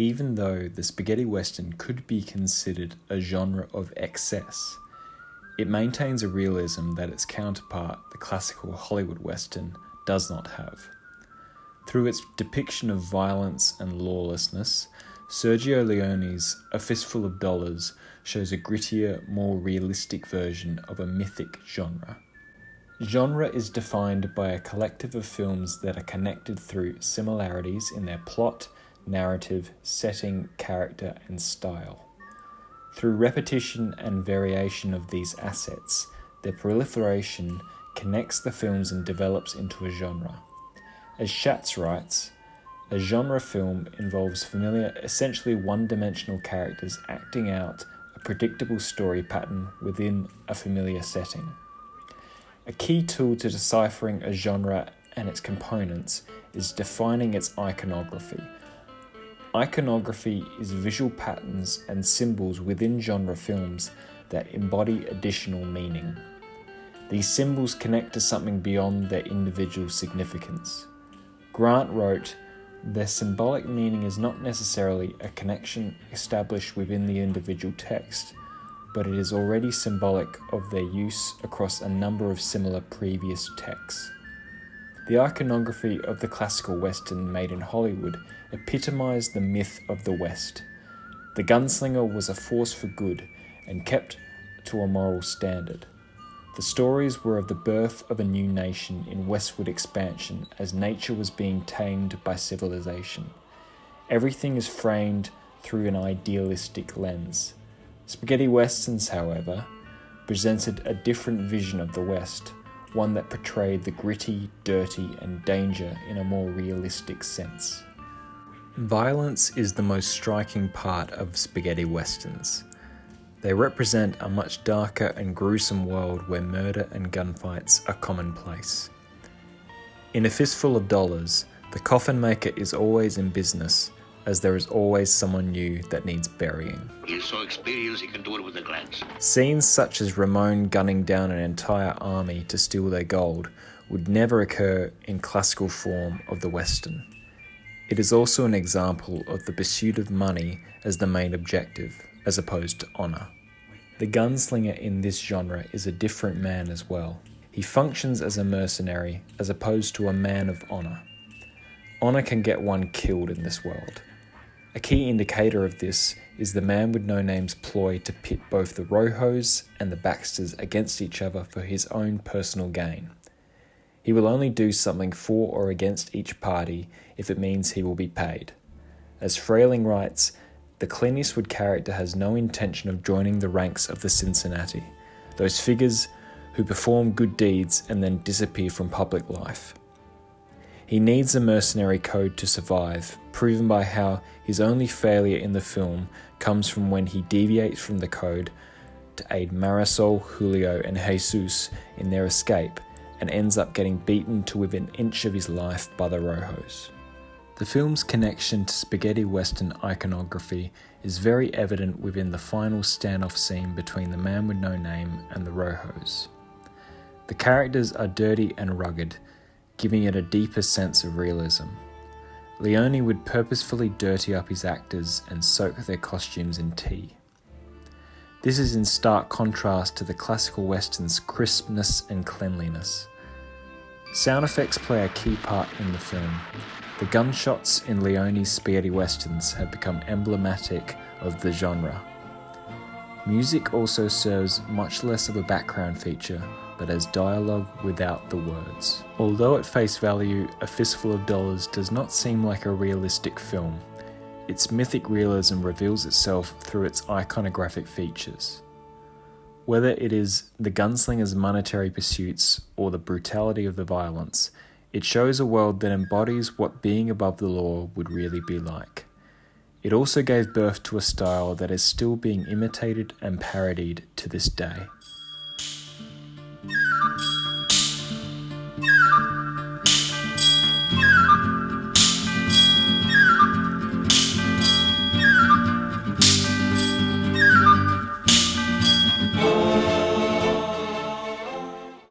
Even though the spaghetti western could be considered a genre of excess, it maintains a realism that its counterpart, the classical Hollywood western, does not have. Through its depiction of violence and lawlessness, Sergio Leone's A Fistful of Dollars shows a grittier, more realistic version of a mythic genre. Genre is defined by a collective of films that are connected through similarities in their plot, narrative, setting, character, and style. Through repetition and variation of these assets, their proliferation connects the films and develops into a genre. As Schatz writes, a genre film involves familiar, essentially one-dimensional characters acting out a predictable story pattern within a familiar setting. A key tool to deciphering a genre and its components is defining its iconography. Iconography is visual patterns and symbols within genre films that embody additional meaning. These symbols connect to something beyond their individual significance. Grant wrote, "Their symbolic meaning is not necessarily a connection established within the individual text, but it is already symbolic of their use across a number of similar previous texts." The iconography of the classical western made in Hollywood epitomized the myth of the West. The gunslinger was a force for good and kept to a moral standard. The stories were of the birth of a new nation in westward expansion as nature was being tamed by civilization. Everything is framed through an idealistic lens. Spaghetti westerns, however, presented a different vision of the West, one that portrayed the gritty, dirty, and danger in a more realistic sense. Violence is the most striking part of spaghetti westerns. They represent a much darker and gruesome world where murder and gunfights are commonplace. In A Fistful of Dollars, the coffin maker is always in business, as there is always someone new that needs burying. He's so experienced he can do it with a glance. Scenes such as Ramon gunning down an entire army to steal their gold would never occur in classical form of the Western. It is also an example of the pursuit of money as the main objective, as opposed to honour. The gunslinger in this genre is a different man as well. He functions as a mercenary as opposed to a man of honour. Honour can get one killed in this world. A key indicator of this is the man with no name's ploy to pit both the Rojos and the Baxters against each other for his own personal gain. He will only do something for or against each party if it means he will be paid. As Frayling writes, the Clint Eastwood character has no intention of joining the ranks of the Cincinnati, those figures who perform good deeds and then disappear from public life. He needs a mercenary code to survive, proven by how his only failure in the film comes from when he deviates from the code to aid Marisol, Julio, and Jesus in their escape and ends up getting beaten to within an inch of his life by the Rojos. The film's connection to spaghetti western iconography is very evident within the final standoff scene between the man with no name and the Rojos. The characters are dirty and rugged, giving it a deeper sense of realism. Leone would purposefully dirty up his actors and soak their costumes in tea. This is in stark contrast to the classical western's crispness and cleanliness. Sound effects play a key part in the film. The gunshots in Leone's spaghetti westerns have become emblematic of the genre. Music also serves much less of a background feature, but as dialogue without the words. Although at face value, A Fistful of Dollars does not seem like a realistic film, its mythic realism reveals itself through its iconographic features. Whether it is the gunslinger's monetary pursuits or the brutality of the violence, it shows a world that embodies what being above the law would really be like. It also gave birth to a style that is still being imitated and parodied to this day.